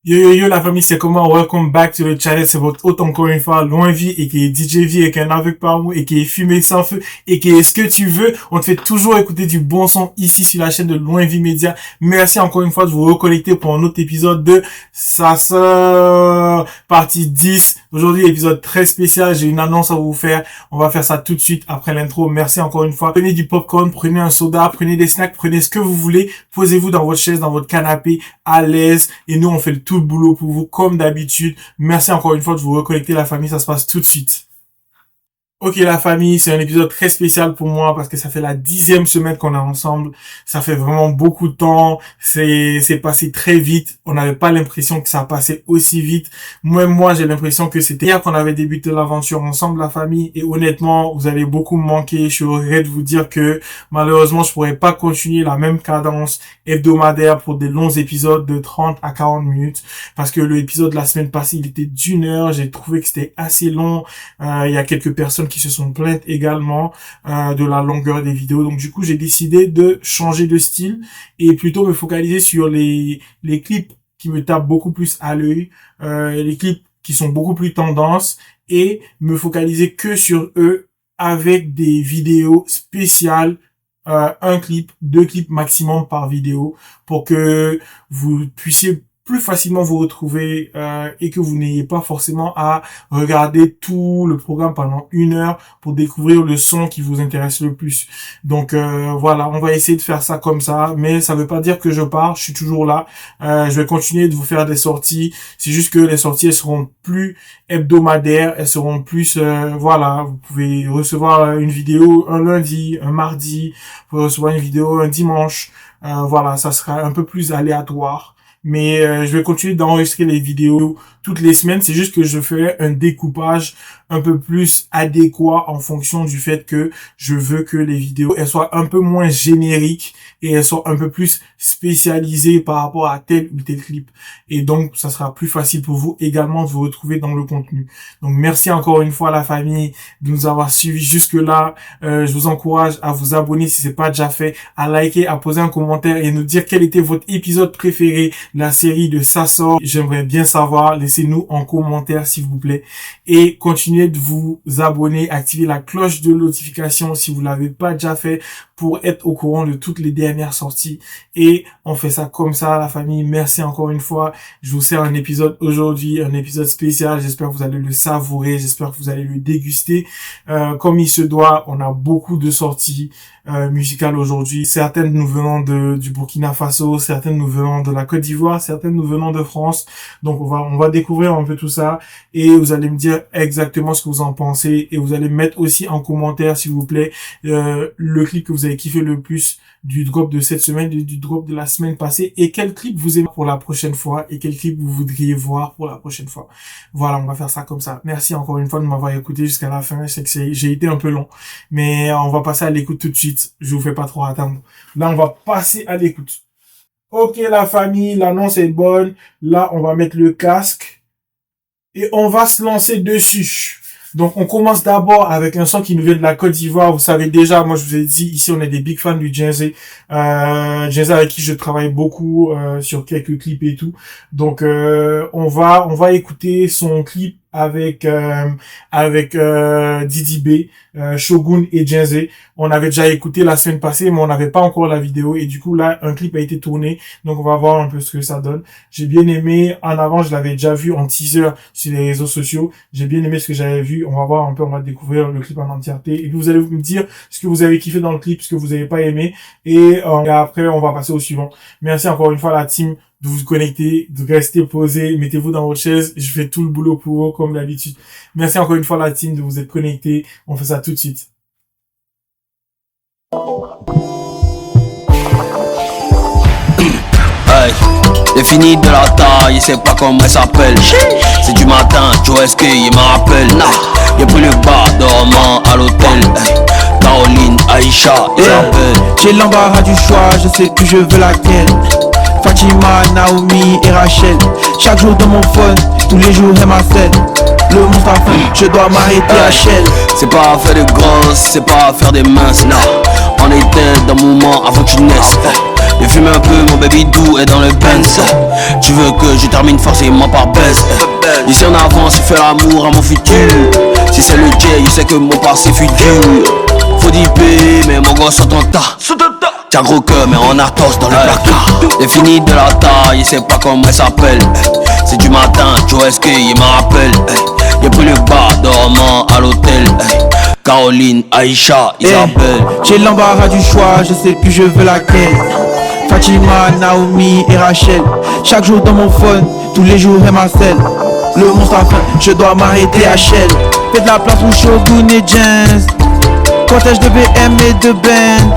Yo yo yo la famille, c'est comment? Welcome back to the channel, c'est votre hôte encore une fois, Loin Vie, et qui est DJ V, et qui est un aveugle par moi, et qui est fumé sans feu, et qui est ce que tu veux. On te fait toujours écouter du bon son ici sur la chaîne de Loin Vie Média. Merci encore une fois de vous reconnecter pour un autre épisode de Ça sort, partie 10. Aujourd'hui, épisode très spécial, j'ai une annonce à vous faire. On va faire ça tout de suite après l'intro. Merci encore une fois. Prenez du popcorn, prenez un soda, prenez des snacks, prenez ce que vous voulez. Posez-vous dans votre chaise, dans votre canapé, à l'aise, et nous on fait tout le boulot pour vous comme d'habitude. Merci encore une fois de vous reconnecter la famille, ça se passe tout de suite. Ok la famille, c'est un épisode très spécial pour moi parce que ça fait la 10e semaine qu'on est ensemble. Ça fait vraiment beaucoup de temps. C'est passé très vite. On n'avait pas l'impression que ça passait aussi vite. Moi j'ai l'impression que c'était hier qu'on avait débuté l'aventure ensemble la famille. Et honnêtement, vous allez beaucoup me manquer. Je suis au regret de vous dire que malheureusement je pourrais pas continuer la même cadence hebdomadaire pour des longs épisodes de 30 à 40 minutes. Parce que l'épisode de la semaine passée, il était d'1 heure. J'ai trouvé que c'était assez long. Il y a quelques personnes qui se sont plaintes également de la longueur des vidéos. Donc du coup, j'ai décidé de changer de style et plutôt me focaliser sur les clips qui me tapent beaucoup plus à l'œil, les clips qui sont beaucoup plus tendance et me focaliser que sur eux avec des vidéos spéciales, un clip, 2 clips maximum par vidéo pour que vous puissiez plus facilement vous retrouver et que vous n'ayez pas forcément à regarder tout le programme pendant 1 heure pour découvrir le son qui vous intéresse le plus. Donc voilà, on va essayer de faire ça comme ça, mais ça veut pas dire que je pars, je suis toujours là. Je vais continuer de vous faire des sorties. C'est juste que les sorties elles seront plus hebdomadaires, elles seront plus voilà, vous pouvez recevoir une vidéo un lundi, un mardi, vous pouvez recevoir une vidéo un dimanche. Voilà, ça sera un peu plus aléatoire. Mais je vais continuer d'enregistrer les vidéos toutes les semaines. C'est juste que je ferai un découpage un peu plus adéquat en fonction du fait que je veux que les vidéos elles soient un peu moins génériques et elles soient un peu plus spécialisées par rapport à tel ou tel clip. Et donc, ça sera plus facile pour vous également de vous retrouver dans le contenu. Donc, merci encore une fois la famille de nous avoir suivis jusque-là. Je vous encourage à vous abonner si c'est pas déjà fait, à liker, à poser un commentaire et nous dire quel était votre épisode préféré de la série de Ça sort. J'aimerais bien savoir. Laissez-nous en commentaire s'il vous plaît. Et continuez de vous abonner, activer la cloche de notification si vous l'avez pas déjà fait pour être au courant de toutes les dernières sorties. Et on fait ça comme ça, la famille. Merci encore une fois. Je vous sers un épisode aujourd'hui, un épisode spécial. J'espère que vous allez le savourer. J'espère que vous allez le déguster comme il se doit. On a beaucoup de sorties musicales aujourd'hui. Certaines nous venant du Burkina Faso, certaines nous venant de la Côte d'Ivoire, certaines nous venant de France. Donc on va découvrir un peu tout ça et vous allez me dire exactement ce que vous en pensez et vous allez mettre aussi en commentaire s'il vous plaît le clip que vous avez kiffé le plus du drop de cette semaine, du drop de la semaine passée et quel clip vous aimez pour la prochaine fois et quel clip vous voudriez voir pour la prochaine fois. Voilà, on va faire ça comme ça. Merci encore une fois de m'avoir écouté jusqu'à la fin. Je sais que j'ai été un peu long, mais on va passer à l'écoute tout de suite. Je vous fais pas trop attendre. Là, on va passer à l'écoute. Ok la famille, l'annonce est bonne. Là, on va mettre le casque et on va se lancer dessus. Donc, on commence d'abord avec un son qui nous vient de la Côte d'Ivoire. Vous savez déjà, moi, je vous ai dit, ici, on est des big fans du Djenzé. Djenzé avec qui je travaille beaucoup sur quelques clips et tout. Donc, on va écouter son clip avec Didi B, Shogun et Djenzé. On avait déjà écouté la semaine passée, mais on n'avait pas encore la vidéo. Et du coup, là, un clip a été tourné. Donc, on va voir un peu ce que ça donne. J'ai bien aimé. En avant, je l'avais déjà vu en teaser sur les réseaux sociaux. J'ai bien aimé ce que j'avais vu. On va voir un peu, on va découvrir le clip en entièreté. Et puis, vous allez me dire ce que vous avez kiffé dans le clip, ce que vous avez pas aimé. Et après, on va passer au suivant. Merci encore une fois la team de vous connecter, de rester posé, mettez-vous dans votre chaise, je fais tout le boulot pour vous comme d'habitude. Merci encore une fois la team de vous être connectés, on fait ça tout de suite. Hey, j'ai fini de la taille, il sait pas comment elle s'appelle. C'est du matin, tu vois ce qu'il me rappelle. Y'a pris le bar dormant à l'hôtel. Caroline, Aïcha, Isabelle. J'ai l'embarras du choix, je sais que je veux laquelle. Fatima, Naomi et Rachel. Chaque jour dans mon phone, tous les jours elle m'appelle. Le monstre a faim, je dois m'arrêter à Shell. C'est pas à faire de grosses, c'est pas à faire des minces, non. On était d'un moment avant que tu naisses. Je fume un peu, mon baby doux est dans le Benz. Tu veux que je termine forcément par baisse. Ici en avance, il fait l'amour à mon futur. Si c'est le J, il sait que mon passé fut dur. Faut dipper, mais mon gosse s'entend tas. T'as gros cœur, mais on a tos dans le placard. J'ai fini de la taille, il sait pas comment elle s'appelle. C'est du matin, Joe SK, il m'appelle. J'ai pris le bar dormant à l'hôtel. Caroline, Aïcha, Isabelle. J'ai l'embarras du choix, je sais plus je veux laquelle. Fatima, Naomi et Rachel. Chaque jour dans mon phone, tous les jours elle m'harcèle. Le monstre a faim, je dois m'arrêter à Shell. Fais de la place pour Shogun et Jens. Cortège de BM et de Ben.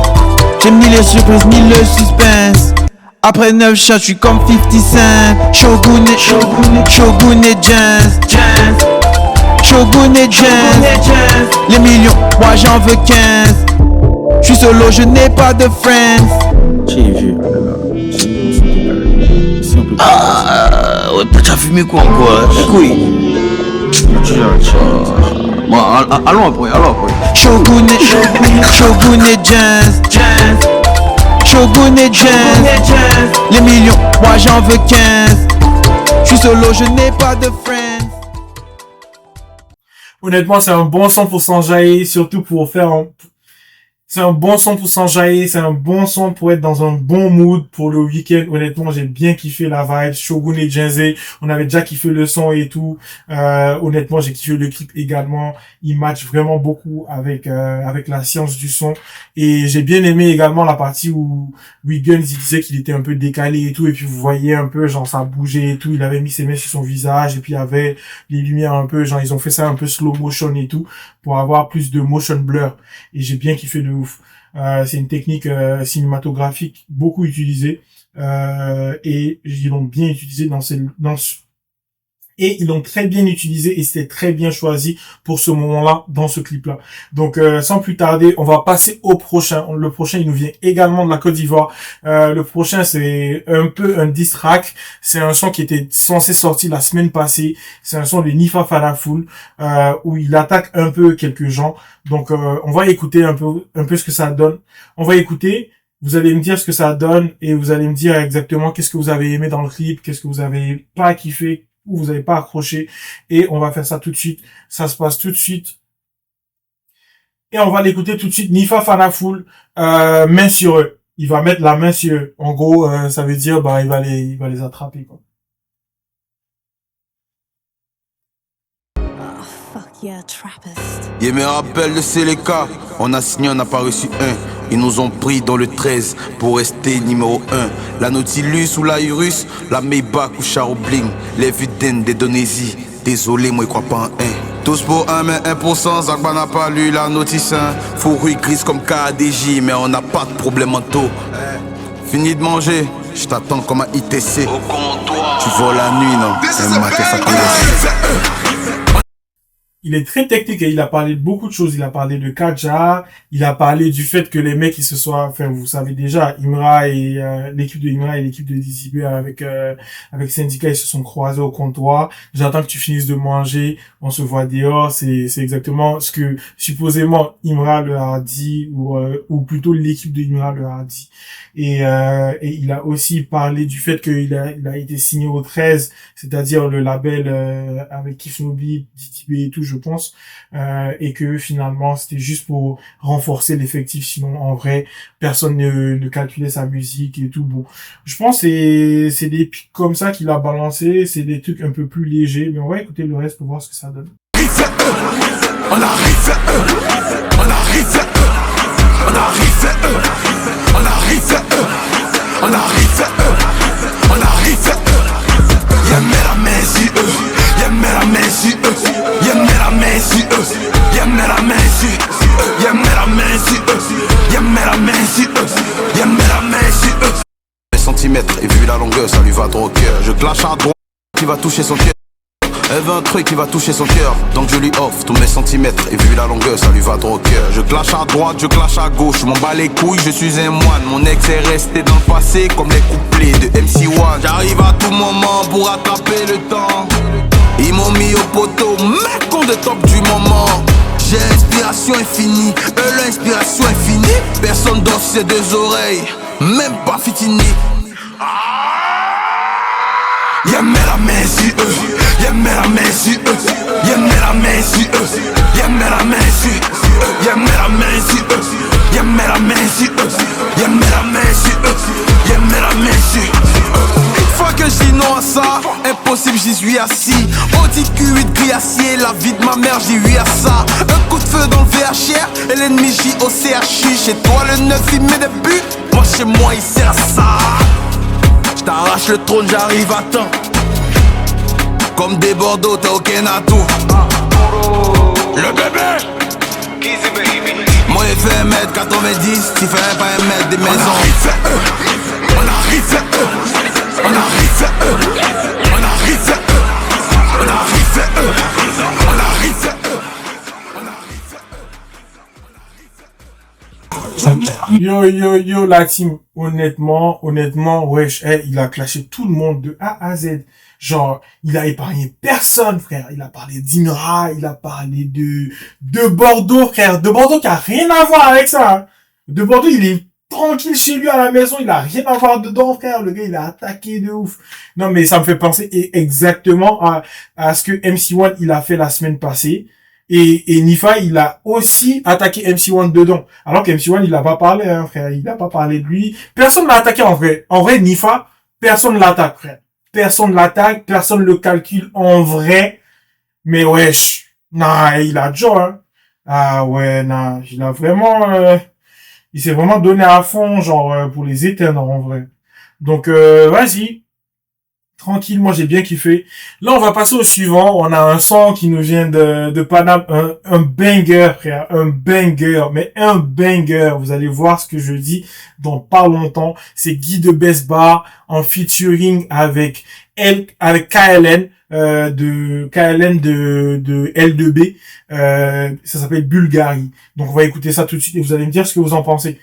J'aime ni les surprises ni le suspense. Après 9 chats, je suis comme 50 Cent. Shogun et Jens. Shogun et Jens. Les millions, moi j'en veux 15. Je suis solo, je n'ai pas de friends. J'ai vu. Ouais, t'as fumé quoi encore? Oui. Bon, allons après. Shogun et Jens. Shogun et Jens. Les millions, moi j'en veux 15. Je suis solo, je n'ai pas de friends. Honnêtement, c'est un bon son pour s'enjailler, surtout pour faire c'est un bon son pour s'enjailler, c'est un bon son pour être dans un bon mood pour le week-end. Honnêtement, j'ai bien kiffé la vibe. Shogun et Jensei, on avait déjà kiffé le son et tout. Honnêtement, j'ai kiffé le clip également. Il match vraiment beaucoup avec la science du son. Et j'ai bien aimé également la partie où Wiggins, il disait qu'il était un peu décalé et tout. Et puis vous voyez un peu, genre, ça bougeait et tout. Il avait mis ses mains sur son visage et puis il y avait les lumières un peu, genre, ils ont fait ça un peu slow motion et tout pour avoir plus de motion blur. Et j'ai bien kiffé de ouf. C'est une technique cinématographique beaucoup utilisée et ils l'ont bien utilisé et ils l'ont très bien utilisé et c'était très bien choisi pour ce moment-là dans ce clip-là. Donc sans plus tarder, on va passer au prochain. Le prochain, il nous vient également de la Côte d'Ivoire. Le prochain, c'est un peu un diss track. C'est un son qui était censé sortir la semaine passée. C'est un son de Nifa Falafoul où il attaque un peu quelques gens. Donc on va écouter un peu ce que ça donne. On va écouter. Vous allez me dire ce que ça donne et vous allez me dire exactement qu'est-ce que vous avez aimé dans le clip, qu'est-ce que vous avez pas kiffé, ou vous avez pas accroché, et on va faire ça tout de suite. Ça se passe tout de suite. Et on va l'écouter tout de suite. Nifa Falafoul, main sur eux. Il va mettre la main sur eux. En gros, ça veut dire, il va les attraper, quoi. Yeah, trappist. Yeah, me rappelle le Séléka. On a signé, on n'a pas reçu un. Ils nous ont pris dans le 13 pour rester numéro 1. La Nautilus ou la Urus, la Maybach ou Charobling, les Vuden d'Indonésie. Désolé, moi, je crois pas en un. Tous pour un, mais 1%. Zagba n'a pas lu la notice. Fourrure grise comme KADJ, mais on n'a pas de problème mentaux. Fini de manger, je t'attends comme un ITC. Au comptoir. Tu voles la nuit, non? Il est très technique et il a parlé de beaucoup de choses. Il a parlé de Kaja, il a parlé du fait que les mecs, ils se soient, enfin, vous savez déjà, Imra et l'équipe de Imra et l'équipe de DCB avec Syndicat, ils se sont croisés au comptoir. J'attends que tu finisses de manger, on se voit dehors. C'est exactement ce que supposément Imra le a dit ou plutôt l'équipe de Imra le a dit. Et il a aussi parlé du fait qu'il a été signé au 13, c'est-à-dire le label avec Kifnobi, DTB et tout, je pense, et que finalement c'était juste pour renforcer l'effectif, sinon en vrai personne ne calculait sa musique et tout. Bon, je pense que c'est des pics comme ça qu'il a balancé, c'est des trucs un peu plus légers, mais on va écouter le reste pour voir ce que ça donne. On arrive, on arrive, on arrive, on arrive, on arrive, on arrive. Y'a la main sur eux, y'a la main sur eux, y'a la main sur eux, y'a la main sur eux, y'a la main sur eux, y'a la main sur eux, y'a la main sur eux. Les centimètres et vu la longueur, ça lui va droit au cœur. Je clash à droite qui va toucher son cœur. Elle veut un truc qui va toucher son cœur, donc je lui offre tous mes centimètres. Et vu la longueur, ça lui va droit au cœur. Je clash à droite, je clash à gauche, je m'en bats les couilles, je suis un moine. Mon ex est resté dans le passé comme les couplets de MC1. J'arrive à tout moment pour attraper le temps. Ils m'ont mis au poteau, mec on est top du moment. J'ai l'inspiration infinie, eux l'inspiration infinie. Personne d'offre ses deux oreilles. même pas fitiné. Y'a mets la main sur eux, y'a mets la main sur eux, y'a mets la main sur eux, y'a mets la main sur eux, y'a mets la main sur eux, y'a mets la main sur eux, y'a mets la main sur eux, y'a mets la main sur eux. Une fois que je dis non à ça, impossible j'y suis assis. Audi Q8 gris acier, la vie de ma mère j'y oui à ça. Un coup de feu dans le VHR et l'ennemi JOCHU. Chez toi le 9 il met des buts, moi chez moi il sert à ça. J't'arrache le trône, j'arrive à temps. Comme des Bordeaux, t'as aucun atout. Le bébé, Moi il fait 1m90, tu fais pas 1m des on maisons. arrive à eux, on arrive à eux, on arrive à eux, on arrive à eux, on arrive à eux, on arrive à eux, on arrive à eux. Yo, la team, honnêtement, wesh, il a clashé tout le monde de A à Z. Genre, il a épargné personne, frère. Il a parlé d'Imra, il a parlé de Bordeaux, frère. De Bordeaux qui a rien à voir avec ça, hein. De Bordeaux, il est tranquille chez lui à la maison, il a rien à voir dedans, frère. Le gars, il a attaqué de ouf. Non, mais ça me fait penser exactement à ce que MC1, il a fait la semaine passée. Et Nifa, il a aussi attaqué MC1 dedans. Alors que MC1, il a pas parlé, hein, frère. Il a pas parlé de lui. Personne l'a attaqué, en vrai. En vrai, Nifa, personne l'attaque, frère. Personne l'attaque, personne le calcule en vrai. Mais wesh. Nah, il a Joe, hein. Ah ouais, nah. Il a vraiment, il s'est vraiment donné à fond, genre, pour les éteindre, en vrai. Donc, vas-y. Tranquille, moi j'ai bien kiffé. Là, on va passer au suivant. On a un son qui nous vient de Paname, un banger, frère, un banger, mais un banger. Vous allez voir ce que je dis dans pas longtemps. C'est Guy de Besbar en featuring avec KLN, de L2B. Ça s'appelle Bulgarie. Donc on va écouter ça tout de suite et vous allez me dire ce que vous en pensez.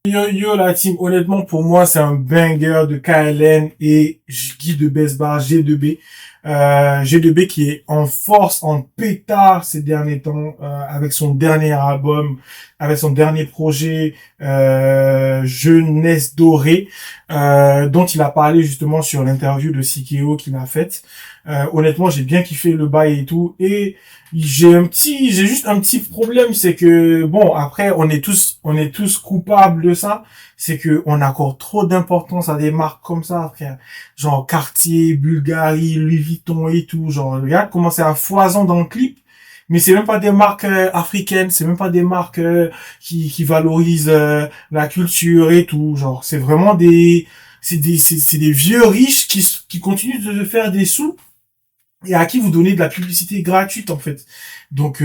Yo la team, honnêtement pour moi c'est un banger de KLN et Guy de Besbar, G2B. G2B qui est en force, en pétard ces derniers temps, avec son dernier album, avec son dernier projet Jeunesse Dorée, dont il a parlé justement sur l'interview de Sikeo qu'il a faite. Honnêtement j'ai bien kiffé le bail et tout, et j'ai juste un petit problème, c'est que bon, après on est tous coupables de ça, c'est que on accorde trop d'importance à des marques comme ça, frère. Genre Cartier, Bulgarie, Louis Vuitton et tout, genre regarde comment c'est à foison dans le clip. Mais c'est même pas des marques africaines, c'est même pas des marques qui valorisent la culture et tout, genre c'est vraiment c'est des vieux riches qui continuent de faire des sous et à qui vous donnez de la publicité gratuite en fait. Donc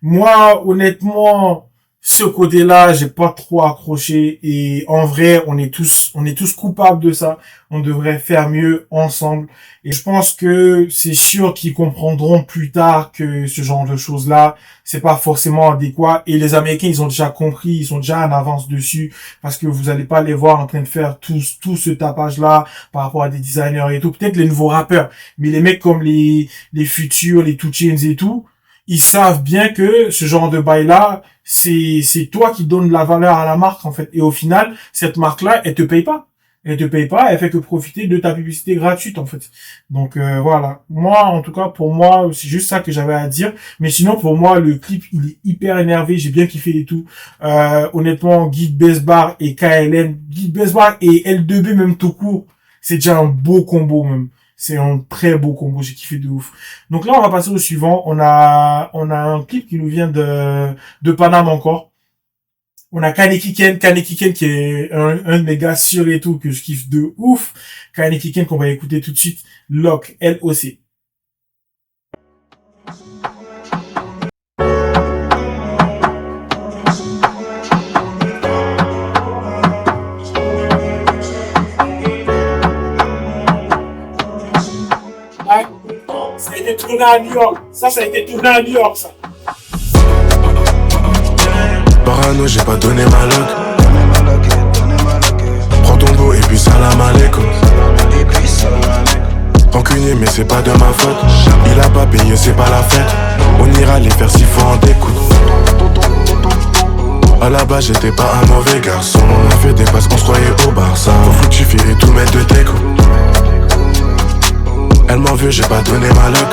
moi honnêtement ce côté-là, j'ai pas trop accroché, et en vrai, on est tous coupables de ça. On devrait faire mieux ensemble. Et je pense que c'est sûr qu'ils comprendront plus tard que ce genre de choses-là, c'est pas forcément adéquat. Et les Américains, ils ont déjà compris, ils sont déjà en avance dessus, parce que vous allez pas les voir en train de faire tout ce tapage-là par rapport à des designers et tout. Peut-être les nouveaux rappeurs, mais les mecs comme les Futurs, les 2 Chainz et tout, ils savent bien que ce genre de bail-là, c'est toi qui donnes de la valeur à la marque, en fait. Et au final, cette marque-là, elle te paye pas. Elle fait que profiter de ta publicité gratuite, en fait. Donc, voilà. Moi, en tout cas, pour moi, c'est juste ça que j'avais à dire. Mais sinon, pour moi, le clip, il est hyper énervé. J'ai bien kiffé et tout. Honnêtement, Guy de Besbar et KLN, Guy de Besbar et L2B même tout court, c'est déjà un beau combo, même. C'est un très beau combo, j'ai kiffé de ouf. Donc là, on va passer au suivant. On a un clip qui nous vient de Paname encore. On a Kaneki Ken qui est un de mes gars sûrs et tout, que je kiffe de ouf. Kaneki Ken qu'on va écouter tout de suite. LOC, L-O-C. Ça a été tourné à New York. Ça a été tourné à New York, ça. Parano, j'ai pas donné ma loc. Prends ton dos et puis salam alaikum. Rancunier, mais c'est pas de ma faute. Il a pas payé, c'est pas la fête. On ira les faire 6 fois en découte. À la base j'étais pas un mauvais garçon. On a fait des passes, on se croyait au Barça. Faut fructifier et tout mettre de tes coups. Elle m'en veut, j'ai pas donné ma luck.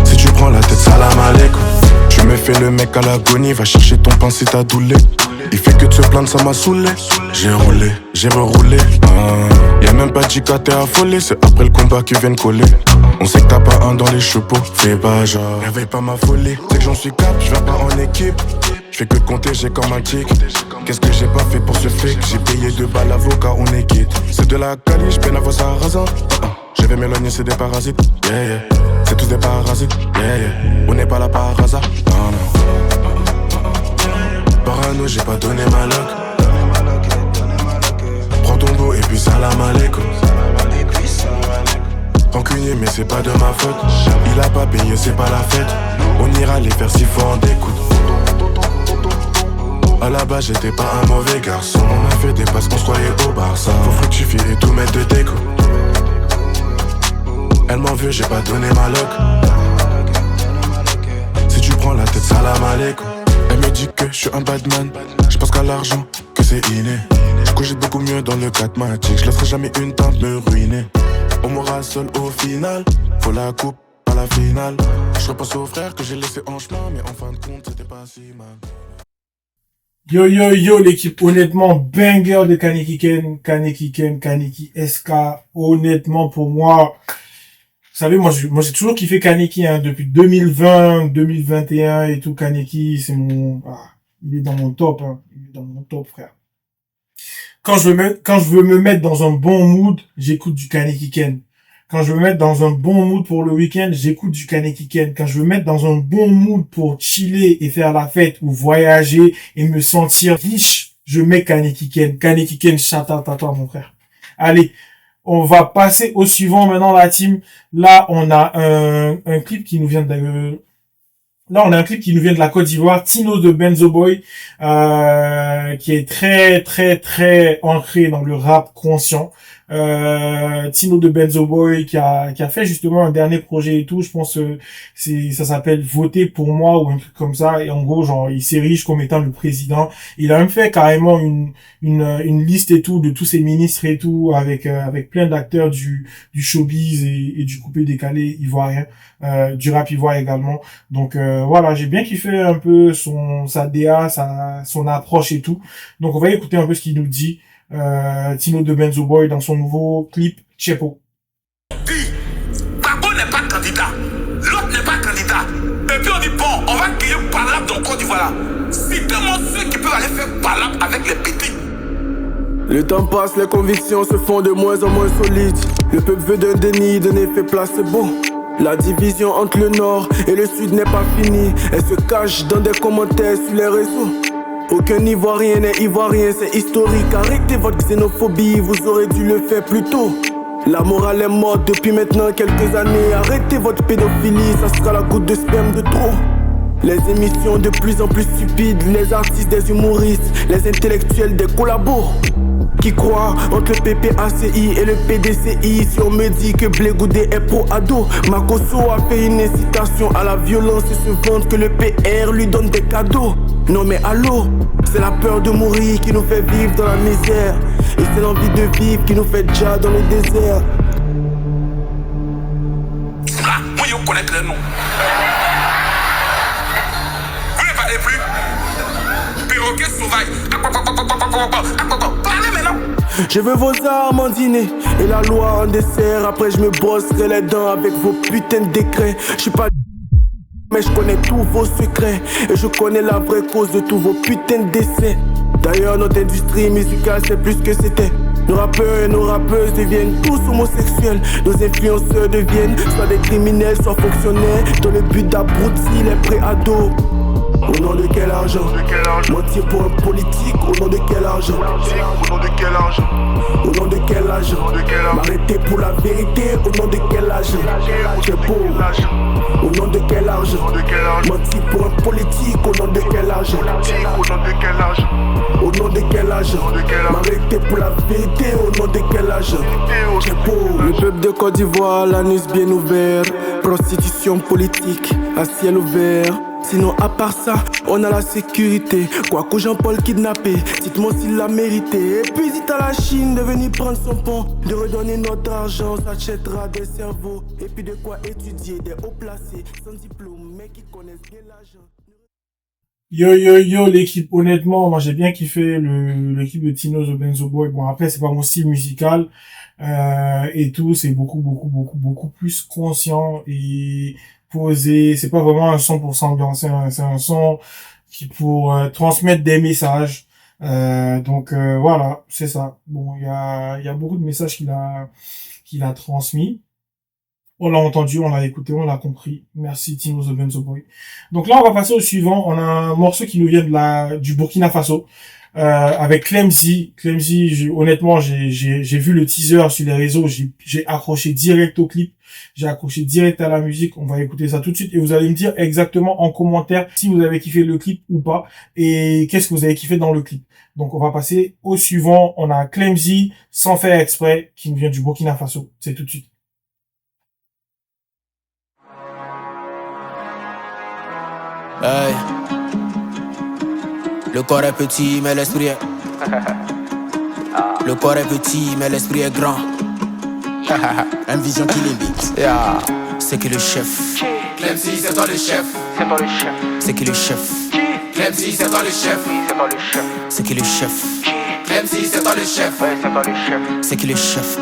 Si tu prends la tête, salam aleikum. Tu me fais le mec à l'agonie, va chercher ton pain si t'as doulé. Il fait que de se plaindre, ça m'a saoulé. J'ai roulé, j'ai reroulé. Y'a même pas dit qu'à t'es affolé, c'est après le combat qu'ils viennent coller. On sait que t'as pas un dans les chevaux, fais pas genre, réveille pas ma folie. C'est que j'en suis cap, je viens pas en équipe. J'fais que compter, j'ai comme un kick. Qu'est-ce que j'ai pas fait pour ce fake? J'ai payé 2 balles l'avocat, on est quitte. C'est de la caliche, peine à voir ça rasant. Je vais m'éloigner, c'est des parasites, yeah yeah. C'est tous des parasites, yeah yeah. On n'est pas là par hasard, non non. Parano, j'ai pas donné ma luck. Prends ton dos et puis salam aleikum. Rancunier mais c'est pas de ma faute. Il a pas payé, c'est pas la fête. On ira les faire si fort en découte. À la base j'étais pas un mauvais garçon. On a fait des passes, on se croyait au Barça. Faut fructifier et tout mettre de tes coups. Elle m'en veut, j'ai pas donné ma luck. Si tu prends la tête, salam aleikum. Elle me dit que je suis un bad man. Je pense qu'à l'argent, que c'est inné. Je cogite beaucoup mieux dans le catmatique. Je laisserai jamais une tente me ruiner. On mourra seul au final. Faut la coupe à la finale. Je repense aux frères que j'ai laissé en chemin. Mais en fin de compte, c'était pas si mal. Yo yo yo l'équipe, honnêtement banger de Kaneki Ken, Kaneki SK. Honnêtement pour moi, vous savez, moi j'ai toujours kiffé Kaneki depuis 2020, 2021 et tout. Kaneki, c'est il est dans mon top, il est dans mon top, frère. Quand je veux me mettre dans un bon mood, j'écoute du Kaneki Ken. Quand je veux me mettre dans un bon mood pour le week-end, j'écoute du Kaneki Ken. Quand je veux me mettre dans un bon mood pour chiller et faire la fête ou voyager et me sentir riche, je mets Kaneki Ken. Kaneki Ken, shout out à toi, mon frère. Allez, on va passer au suivant maintenant, la team. Là, on a un clip qui nous vient de la Côte d'Ivoire, Tino de Benzo Boy, qui est très, très, très ancré dans le rap conscient. Tino de Benzo Boy qui a fait justement un dernier projet et tout, je pense ça s'appelle Voter pour moi ou un truc comme ça, et en gros genre il s'érige comme étant le président. Il a même fait carrément une liste et tout de tous ses ministres et tout avec plein d'acteurs du showbiz et du coupé décalé ivoirien, du rap ivoire également. Donc voilà, j'ai bien kiffé un peu sa DA, son approche et tout. Donc on va écouter un peu ce qu'il nous dit. Tino de Benzo Boy dans son nouveau clip Chepo. Gbagbo n'est pas candidat, l'autre n'est pas candidat. Et puis on dit bon, on va créer Palap dans Côte d'Ivoire. Citez-moi ceux qui peuvent aller faire Palap avec les petits. Le temps passe, les convictions se font de moins en moins solides. Le peuple veut d'un déni, d'un effet placebo. La division entre le nord et le sud n'est pas finie. Elle se cache dans des commentaires sur les réseaux. Aucun Ivoirien n'est Ivoirien, c'est historique. Arrêtez votre xénophobie, vous aurez dû le faire plus tôt. La morale est morte depuis maintenant quelques années. Arrêtez votre pédophilie, ça sera la goutte de sperme de trop. Les émissions de plus en plus stupides, les artistes des humoristes, les intellectuels des collabos qui croient entre le PPACI et le PDCI. Si on me dit que Blé Goudé est pro-ado, Makosso a fait une incitation à la violence et se vante que le PR lui donne des cadeaux. Non mais allô, c'est la peur de mourir qui nous fait vivre dans la misère. Et c'est l'envie de vivre qui nous fait déjà dans le désert. Ah, moi je connais les noms. Vous ne parlez plus. Perroquet sauvage. Parlez maintenant. Je veux vos armes en dîner et la loi en dessert. Après je me brosserai les dents avec vos putains de décrets. Je suis pas mais je connais tous vos secrets. Et je connais la vraie cause de tous vos putains de décès. D'ailleurs notre industrie musicale c'est plus que c'était. Nos rappeurs et nos rappeuses deviennent tous homosexuels. Nos influenceurs deviennent soit des criminels, soit fonctionnaires, dans le but d'abrutir les pré-ados. Au nom de quel argent? Mentir pour un politique, au nom de quel argent? Au nom de quel argent? Au nom de quel argent? M'arrêter pour la vérité, au nom de quel argent? J'ai beau. Au nom de quel argent? Mentir pour un politique, au nom de quel argent? Au nom de quel argent? Au nom de quel argent? M'arrêter pour la vérité, au nom de quel argent? J'ai beau. Le peuple de Côte d'Ivoire, l'anus bien ouvert. Prostitution politique, à ciel ouvert. Sinon à part ça, on a la sécurité. Quoi qu'au Jean-Paul kidnappé, dites-moi s'il l'a mérité. Et puis dites à la Chine de venir prendre son pont, de redonner notre argent, ça achètera des cerveaux. Et puis de quoi étudier, des hauts placés, sans diplôme, mais qui connaissent bien l'argent. Yo, l'équipe, honnêtement, moi j'ai bien kiffé l'équipe de Tino The Benzo Boy. Bon, après, c'est pas mon style musical, et tout, c'est beaucoup plus conscient et posé. C'est pas vraiment un son pour s'ambiancer, c'est un son qui pour transmettre des messages. Donc voilà, c'est ça. Bon, il y a beaucoup de messages qu'il a transmis. On l'a entendu, on l'a écouté, on l'a compris. Merci Tino The Benzo Boy. Donc là, on va passer au suivant. On a un morceau qui nous vient du Burkina Faso, avec Clemzy. Clemzy, honnêtement, j'ai vu le teaser sur les réseaux, j'ai accroché direct au clip, j'ai accroché direct à la musique. On va écouter ça tout de suite et vous allez me dire exactement en commentaire si vous avez kiffé le clip ou pas et qu'est-ce que vous avez kiffé dans le clip. Donc on va passer au suivant. On a Clemzy, Sans faire exprès, qui nous vient du Burkina Faso. C'est tout de suite. Hey. Le corps est petit mais l'esprit est Le corps est petit mais l'esprit est grand. Une vision qui limite. Yeah. C'est qui le chef? Clemzy, c'est toi le chef. C'est toi le chef. C'est qui le chef? Clemzy, c'est toi le chef. C'est toi le chef. C'est qui le chef? Clemzy, c'est toi le chef. Ouais, c'est toi le chef. C'est qui le chef?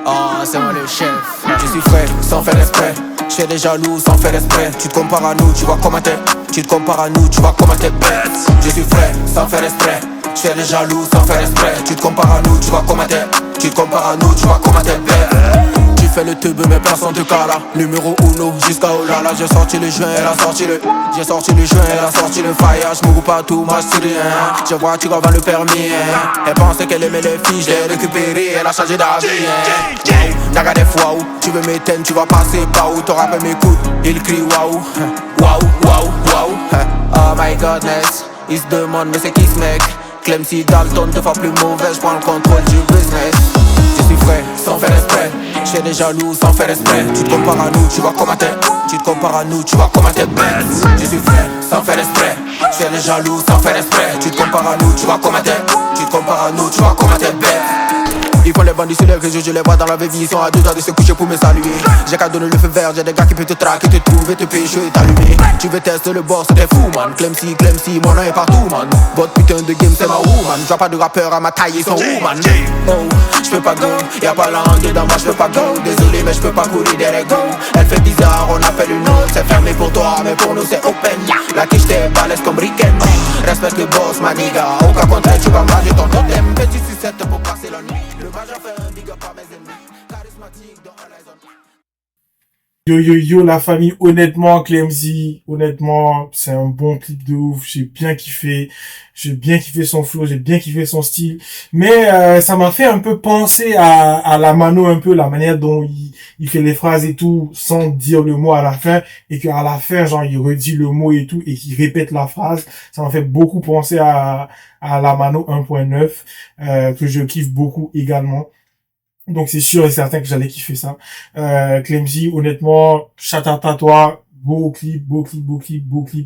Oh, c'est moi le chef. Je suis frais, sans faire exprès. J'fais des jaloux sans faire exprès. Tu te compares à nous, tu vois comment t'es. Tu te compares à nous, tu vois comment t'es bête. Je suis frais, sans faire exprès. J'fais des jaloux sans faire exprès. Tu te compares à nous, tu vois comment t'es. Tu te compares à nous, tu vois comment t'es bête. Tu fais le teub mais personne te cala. Numéro 1 jusqu'à Olala. J'ai sorti le joint, elle a sorti le. J'ai sorti le joint, elle a sorti le fire. J'm'ouvre pas tout, moi j'tire rien. Je vois tu vas le permis. Elle pensait qu'elle aimait les filles, j'ai récupéré. Elle a changé d'avis. Naga des fois où tu veux m'éteindre, tu vas passer par où. Ton rappel m'écoute, il crie waouh. Waouh, waouh, waouh. Oh my godness, il se demande mais c'est qui ce mec. Clemzy Dalton, 2 fois plus mauvais, j'prends le contrôle du business. Je suis frais, sans faire exprès. J'fais des jaloux sans faire exprès. Tu te compares à nous, tu vois comment t'es. Tu te compares à nous, tu vois comment t'es bête. Je suis frais, sans faire exprès. J'fais des jaloux sans faire exprès. Tu te compares à nous, tu vois comment t'es. Tu te compares à nous, tu vois comment t'es bête. Ils font les bandits sur les réseaux, je les vois dans la vraie vie. Ils sont à 2 heures de se coucher pour me saluer. J'ai qu'à donner le feu vert, j'ai des gars qui peuvent te traquer, te trouver, te pécho et t'allumer. Tu veux tester le boss, t'es fou man. Clemzy, mon nom est partout man. Votre putain de game c'est ma woman. J'vois pas de rappeur à ma taille, ils sont woman. Oh, j'peux pas go, y'a pas langue dedans, moi j'peux pas go. Désolé mais j'peux pas courir derrière go. Elle fait bizarre, on appelle une autre. C'est fermé pour toi, mais pour nous c'est open. La quiche t'es balèze comme Riken. Respecte le boss, ma nigga. Au cas contraire, tu vas manger ton totem. Petit sucette pour passer la nuit. Yo, la famille, honnêtement, Clemzy, honnêtement, c'est un bon clip de ouf, j'ai bien kiffé son flow, j'ai bien kiffé son style, mais ça m'a fait un peu penser à la Mano un peu, la manière dont il fait les phrases et tout, sans dire le mot à la fin, et qu'à la fin, genre, il redit le mot et tout, et qu'il répète la phrase, ça m'a fait beaucoup penser à la Mano 1.9, que je kiffe beaucoup également. Donc c'est sûr et certain que j'allais kiffer ça. Clemzy, honnêtement, shout out à toi, beau clip,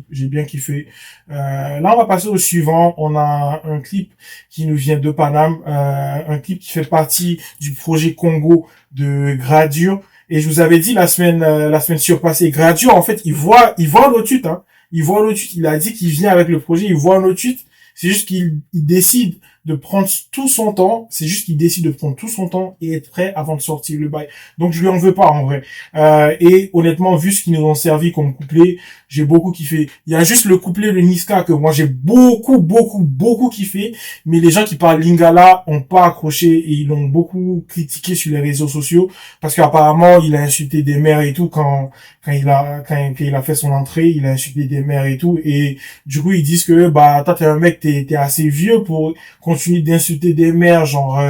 j'ai bien kiffé. Là on va passer au suivant. On a un clip qui nous vient de Paname, un clip qui fait partie du projet Congo de Gradure. Et je vous avais dit la semaine surpassée, Gradure en fait il voit un autre tweet, hein. Il voit un autre tweet. Il a dit qu'il vient avec le projet, il voit un autre tweet. C'est juste qu'il décide de prendre tout son temps. C'est juste qu'il décide de prendre tout son temps et être prêt avant de sortir le bail. Donc, je lui en veux pas, en vrai. Et honnêtement, vu ce qu'ils nous ont servi comme couplet, j'ai beaucoup kiffé. Il y a juste le couplet de Niska que moi, j'ai beaucoup kiffé. Mais les gens qui parlent Lingala ont pas accroché et ils l'ont beaucoup critiqué sur les réseaux sociaux. Parce qu'apparemment, il a insulté des mères et tout quand il a fait son entrée. Il a insulté des mères et tout. Et du coup, ils disent que, toi, t'es un mec, t'es assez vieux pour continuer d'insulter des mères, genre,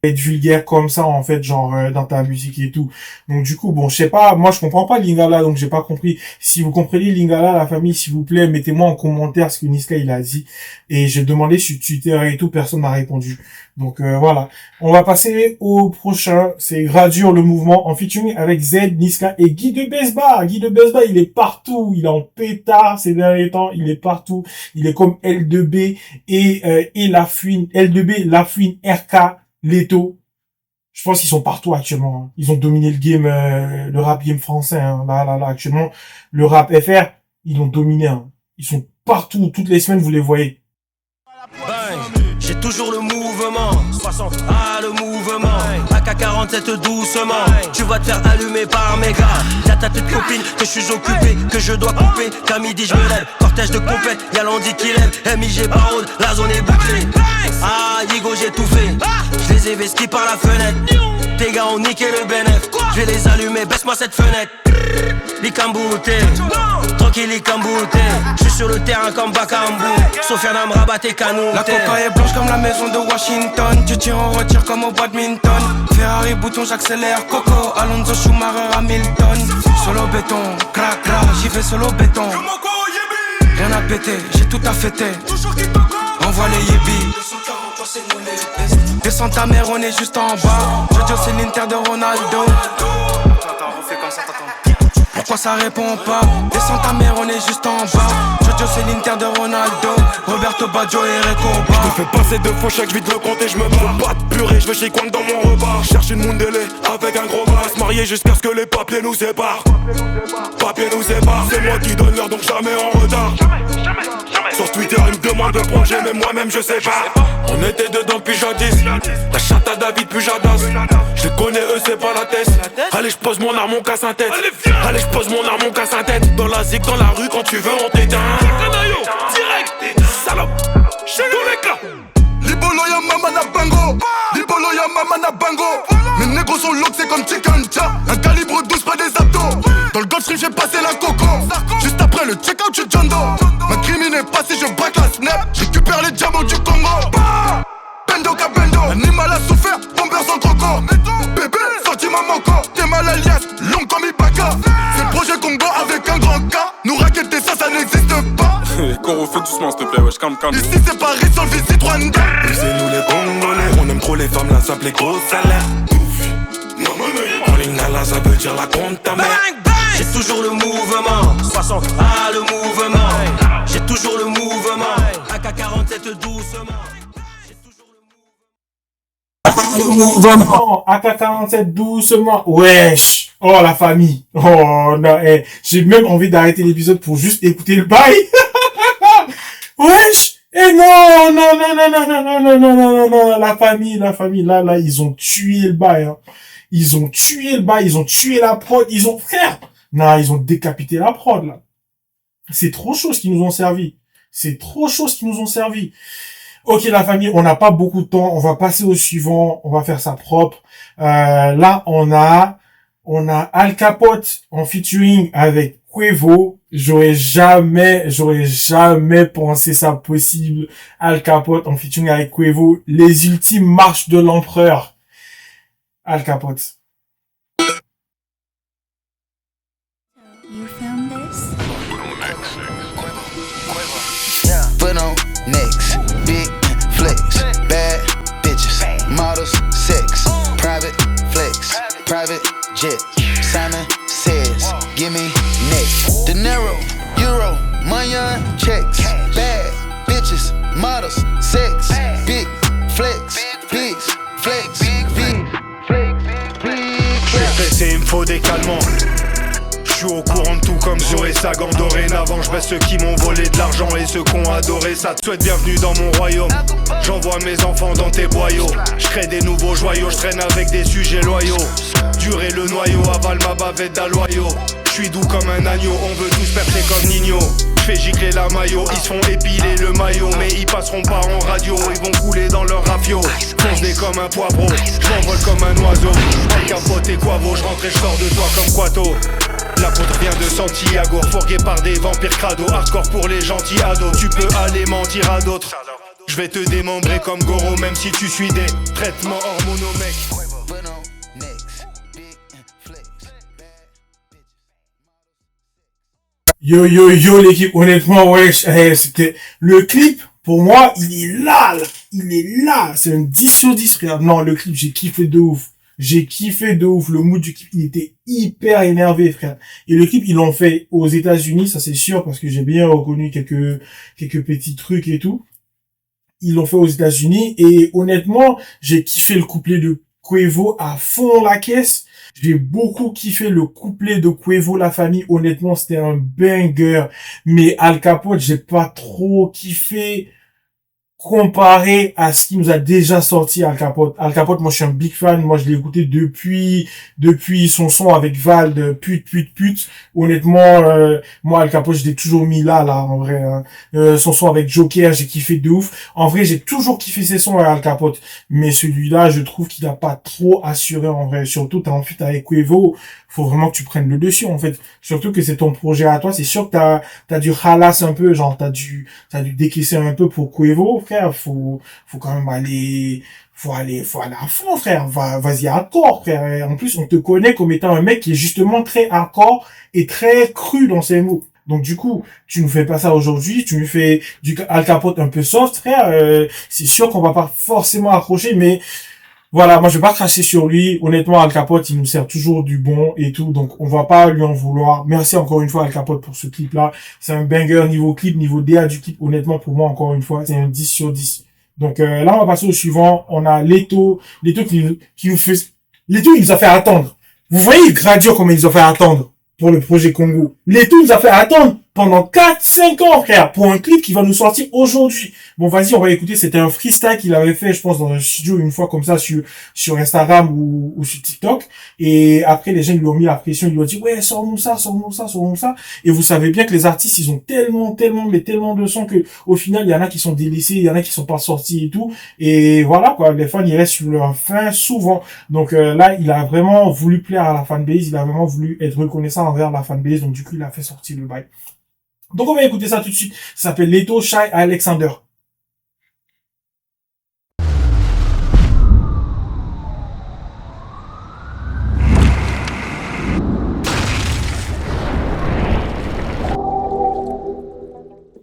être vulgaire comme ça en fait, genre dans ta musique et tout. Donc du coup, bon, je sais pas, moi je comprends pas Lingala, donc j'ai pas compris. Si vous comprenez Lingala, la famille, s'il vous plaît, mettez-moi en commentaire ce que Niska il a dit. Et j'ai demandé sur Twitter et tout, personne m'a répondu. Donc voilà, on va passer au prochain, c'est Gradure le mouvement en featuring avec Z, Niska et Guy de Besba. Guy de Besba, il est partout, il est en pétard ces derniers temps, il est partout. Il est comme L2B et La Fouine, L2B, La Fouine, RK, Leto. Je pense qu'ils sont partout actuellement. Hein. Ils ont dominé le game, le rap game français. Hein. Là, actuellement, le rap FR, ils l'ont dominé. Hein. Ils sont partout, toutes les semaines, vous les voyez. J'ai toujours le mouvement, 60, le mouvement, AK-47 doucement, tu vas te faire allumer par mes gars. Y'a ta tête copine, que je suis occupé, que je dois couper, qu'à midi je me lève, cortège de compète, y'a l'Andy qui lève, MIG Barode, la zone est bouclée. Yigo j'ai tout fait, je les ai vestis par la fenêtre, tes gars ont niqué le bénéf, je vais les allumer, baisse-moi cette fenêtre. L'Icambouté, tranquille l'Icambouté, je suis sur le terrain comme Bakambu, Sofiane me rabat tes canons. La coca est blanche comme la maison de Washington, tu tires en retire comme au badminton. Ferrari bouton j'accélère, Coco, Alonso Schumacher Hamilton. Solo béton, crac crac, j'y vais solo béton. Rien à péter, j'ai tout à fêter. Envoie les yébis. Descends ta mère, on est juste en bas. Jojo c'est l'Inter de Ronaldo. Attends, refais comme ça, t'attends. Pourquoi ça répond pas? Descends ta mère, on est juste en bas. Jojo c'est l'Inter de Ronaldo. Roberto Baggio et Recoba. Je me fais passer de faux chèques, je vide le compte et je me bats. Pas de purée, je vais chez Kwang dans mon repas. Cherche une Mundele avec un gros bras. Se marier jusqu'à ce que les papiers nous séparent. Papiers nous séparent. C'est moi qui donne l'heure donc jamais en retard. Sur Twitter ils me demandent de projet mais moi-même je sais pas. On était dedans depuis jadis. La chatte à David puis Jadas. Je les connais eux c'est pas la tête. Allez je pose mon arme mon casse en tête. Allez je pose mon arme mon casse en tête. Dans la zig dans la rue quand tu veux on t'éteint. Direct salope. Chez nous les gars. Libolo ya mama na bango. Libolo ya mama na bango. Mes négros sont longs c'est comme Chicken Cha. Un calibre 12 pas des abdos. Dans le Gulfstream j'ai passé la coco. Juste après le check-out chez John Doe. Ma crime n'est pas si je braque la snap. J'récupère les diamants du Congo. Bendo ka bendo. Animal a souffert, bomber sans croco. Bébé, sentiment manquant. T'es mal alias, long comme Ibaka. C'est le projet Congo avec un grand K. Nous raqueter ça n'existe pas. Qu'on refait doucement s'il te plaît, wesh, calme. Ici c'est Paris sans le visit Rwanda. C'est nous les Congolais. On aime trop les femmes, là ça plaît gros salaire. En lingala ça veut dire la compte ta mère. J'ai toujours le mouvement, 60, le mouvement. J'ai toujours le mouvement, AK-47 doucement. Le mouvement, AK-47 doucement, wesh. Oh la famille. Oh non, j'ai même envie d'arrêter l'épisode pour juste écouter le bail. Wesh. Non, la famille, là, ils ont tué le bail, hein. Ils ont tué la prod, frère. Non, ils ont décapité la prod, là. C'est trop chaud ce qu'ils nous ont servi. Ok, la famille, on n'a pas beaucoup de temps. On va passer au suivant. On va faire ça propre. Là, on a Al Capote en featuring avec Quavo. J'aurais jamais pensé ça possible. Al Capote en featuring avec Quavo. Les ultimes marches de l'empereur. Al Capote. You found this? Put on next, big flex, bad bitches, models, sex, private flex, private jet. Simon says, give me next. Dinero, euro, money on checks, bad bitches, models, sex, big flex, big flex, big flex. Il me faut des calmants. Je suis au courant de tout comme Zoé Sagan. Dorénavant je baisse ceux qui m'ont volé de l'argent et ceux qui ont adoré ça. Te souhaite bienvenue dans mon royaume. J'envoie mes enfants dans tes boyaux. Je crée des nouveaux joyaux, je traîne avec des sujets loyaux. Durer le noyau, avale ma bavette d'aloyau. Je suis doux comme un agneau, on veut tous percer comme Nino. Je fais gicler la maillot, ils se font épiler le maillot. Mais ils passeront pas en radio, ils vont couler dans leur rafio. Fonce comme un poivreau, je m'envole comme un oiseau. Al Capote et Quavo, je rentre et je sors de toi comme Quato. L'apôtre vient de Santiago, fourgué par des vampires crado. Hardcore pour les gentils ados, tu peux aller mentir à d'autres. Je vais te démembrer comme Goro, même si tu suis des traitements hormonaux, mec. Yo, yo, yo, l'équipe, honnêtement, ouais, c'était, le clip, pour moi, il est là. Il est là. C'est un 10 sur 10, frère. Non, le clip, j'ai kiffé de ouf. J'ai kiffé de ouf. Le mood du clip, il était hyper énervé, frère. Et le clip, ils l'ont fait aux États-Unis, ça c'est sûr, parce que j'ai bien reconnu quelques petits trucs et tout. Ils l'ont fait aux États-Unis, et honnêtement, j'ai kiffé le couplet de Quavo à fond la caisse. J'ai beaucoup kiffé le couplet de Quavo La Famille. Honnêtement, c'était un banger. Mais Al Capote, j'ai pas trop kiffé comparé à ce qui nous a déjà sorti Al Capote. Al Capote, moi, je suis un big fan. Moi, je l'ai écouté depuis son son avec Val de pute. Honnêtement, moi, Al Capote, je l'ai toujours mis là, en vrai. Hein. Son son avec Joker, j'ai kiffé de ouf. En vrai, j'ai toujours kiffé ses sons avec Al Capote. Mais celui-là, je trouve qu'il a pas trop assuré, en vrai. Surtout, t'as en fait avec Quavo, faut vraiment que tu prennes le dessus, en fait. Surtout que c'est ton projet à toi. C'est sûr que t'as dû ralasse un peu, genre, t'as dû décaisser un peu pour Quavo, frère. Faut quand même aller à fond, frère. Vas-y hardcore, frère. Et en plus, on te connaît comme étant un mec qui est justement très hardcore et très cru dans ses mots. Donc du coup, tu nous fais pas ça aujourd'hui, tu nous fais du Al Capote un peu soft, frère. C'est sûr qu'on va pas forcément accrocher, mais voilà, moi je vais pas cracher sur lui. Honnêtement, Al Capote, il nous sert toujours du bon et tout, donc on va pas lui en vouloir. Merci encore une fois Al Capote pour ce clip-là. C'est un banger niveau clip, niveau DA du clip. Honnêtement, pour moi, encore une fois, c'est un 10 sur 10. Donc là, on va passer au suivant. On a Leto qui nous fait... Leto, il nous a fait attendre. Vous voyez Gradio comment il nous a fait attendre pour le projet Congo. Leto nous a fait attendre pendant 4-5 ans, frère, pour un clip qui va nous sortir aujourd'hui. Bon, vas-y, on va écouter. C'était un freestyle qu'il avait fait, je pense, dans un studio une fois comme ça sur Instagram ou sur TikTok. Et après, les gens, ils lui ont mis la pression. Ils lui ont dit, ouais, sors-nous ça. Et vous savez bien que les artistes, ils ont tellement de sons que, au final, il y en a qui sont délaissés, il y en a qui sont pas sortis et tout. Et voilà, quoi. Les fans, ils restent sur leur faim souvent. Donc, là, il a vraiment voulu plaire à la fanbase. Il a vraiment voulu être reconnaissant envers la fanbase. Donc, du coup, il a fait sortir le bail. Donc on va écouter ça tout de suite. Ça s'appelle Leto Shy Alexander.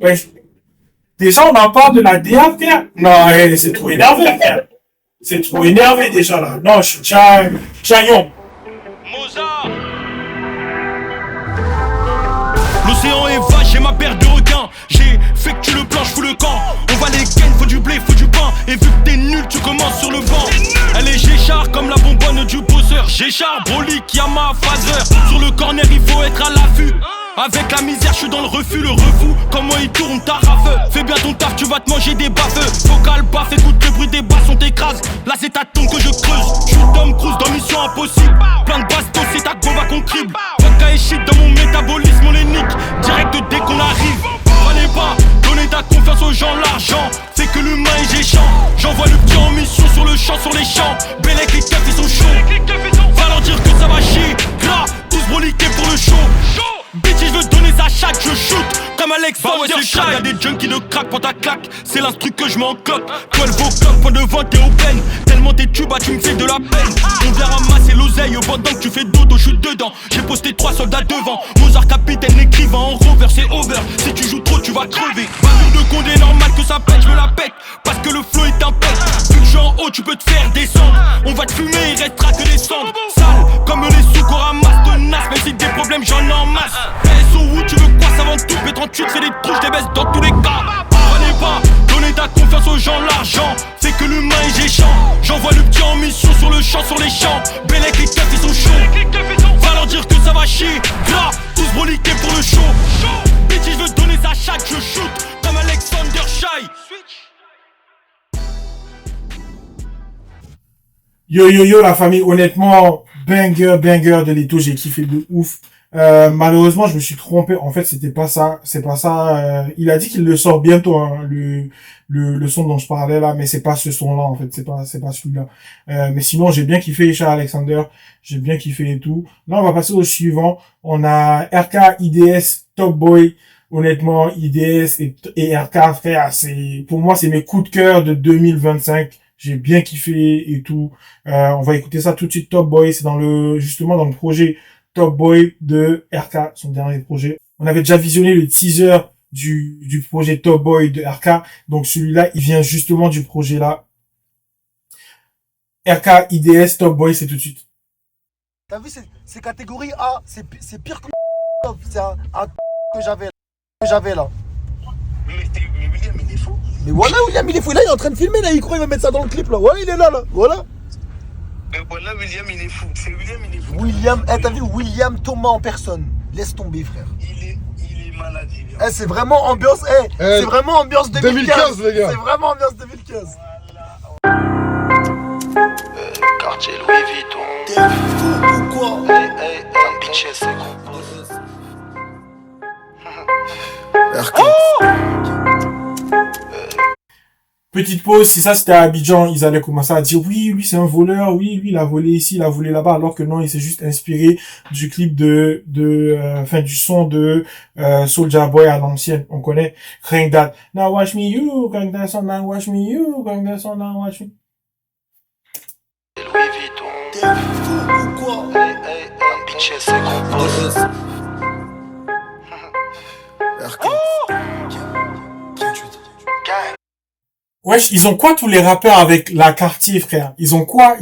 Ouais. Déjà on en parle de la DA, frère. Non, c'est trop énervé, frère. C'est trop énervé déjà là. Non, je suis Chayon. L'océan est vache, j'ai ma paire de requins. J'ai fait que tu le planches, fous le camp. On va les ken, faut du blé, faut du pain. Et vu que t'es nul, tu commences sur le banc. Elle est Géchard comme la bonbonne du bosseur. Géchard, brolique, y'a ma phaser. Sur le corner, il faut être à l'affût. Avec la misère, je suis dans le refus, le refou. Comment il tourne ta rafeu. Fais bien ton taf, tu vas te manger des baffeux. Vocal baf, écoute le bruit des basses, on t'écrase. Là c'est ta tombe que je creuse. Je suis Tom Cruise dans Mission Impossible. Plein de bastos, c'est ta gova qu'on crible. Vodka et shit dans mon métabolisme, on les nique. Direct dès qu'on arrive. Fallait pas donner ta confiance aux gens, l'argent c'est que l'humain est géchant. J'envoie le petit en mission sur le champ, sur les champs. Bellec, les keufs ils sont chauds. Va leur dire que ça va chier. Gras, tous broliqués pour le show. Bitch, je veux donner sa chatte, je shoot comme Alex bah ouais, y'a des junkies de crack pour ta claque. C'est l'instru que je m'en coque. 12 o'clock, point de vente, t'es au pleine. Tellement t'es tubes, tu me fais de la peine. On vient ramasser l'oseille pendant que tu fais dodo, je suis dedans. J'ai posté 3 soldats devant. Mozart capitaine, écrivain en rover, c'est over. Si tu joues trop, tu vas crever. Pas de condé, normal que ça pète, je me la pète. Parce que le flow est un pète. Vu que je suis en haut, tu peux te faire descendre. On va te fumer, il restera que des cendres. Sale, comme les sous qu'on ramasse de nas. Même si des problèmes, j'en ai en masse. PSO, tu veux quoi, ça vend tout. P38, fais des trous, je les baisse dans tous les cas. Fallait pas donner ta confiance aux gens, l'argent c'est que l'humain est géchant. J'envoie le petit en mission sur le champ, sur les champs. Bellec, les keufs ils sont chauds. Va leur dire que ça va chier. Gras, tous broliqués pour le show. Bitch, je veux donner sa chatte, je shoot comme Alexander Shy. Yo la famille, honnêtement, banger de Leto, j'ai kiffé de ouf. Malheureusement, je me suis trompé. En fait, c'est pas ça. Il a dit qu'il le sort bientôt, hein, le son dont je parlais là, mais c'est pas ce son-là, en fait. C'est pas celui-là. Mais sinon, j'ai bien kiffé Charles Alexander. J'ai bien kiffé et tout. Là, on va passer au suivant. On a RK, IDS, Top Boy. honnêtement, IDS et RK, frère, pour moi, c'est mes coups de cœur de 2025. J'ai bien kiffé et tout. On va écouter ça tout de suite. Top Boy, c'est justement dans le projet Top Boy de RK, son dernier projet. On avait déjà visionné le teaser du projet Top Boy de RK. Donc celui-là, il vient justement du projet là. RK, IDS, Top Boy, c'est tout de suite. T'as vu, c'est catégorie A, c'est pire que c'est un que j'avais là. Mais William, il est fou. Mais voilà, William, il est fou. Là, il est en train de filmer, là, il croit qu'il va mettre ça dans le clip, là. Ouais, il est là, voilà. Mais voilà, William, il est fou. C'est William, il est fou. William, t'as vu, William Thomas en personne. Laisse tomber, frère. Il est malade, c'est vraiment ambiance, c'est vraiment ambiance 2015, les gars. C'est vraiment ambiance 2015. Quartier Louis Vuitton. T'es fou ou quoi? Un bitch, c'est Petite pause, si ça c'était à Abidjan, ils allaient commencer à dire oui, lui c'est un voleur, oui, lui il a volé ici, il a volé là-bas, alors que non, il s'est juste inspiré du clip du son de Soulja Boy à l'ancienne, on connaît. Crank that, now watch me you, crank that song, now watch me you, crank that song, now watch me. Louis Vuitton. T'es fou ou quoi? Un bitch, c'est compose. Wesh, ils ont quoi tous les rappeurs avec la Cartier, frère? Ils ont quoi,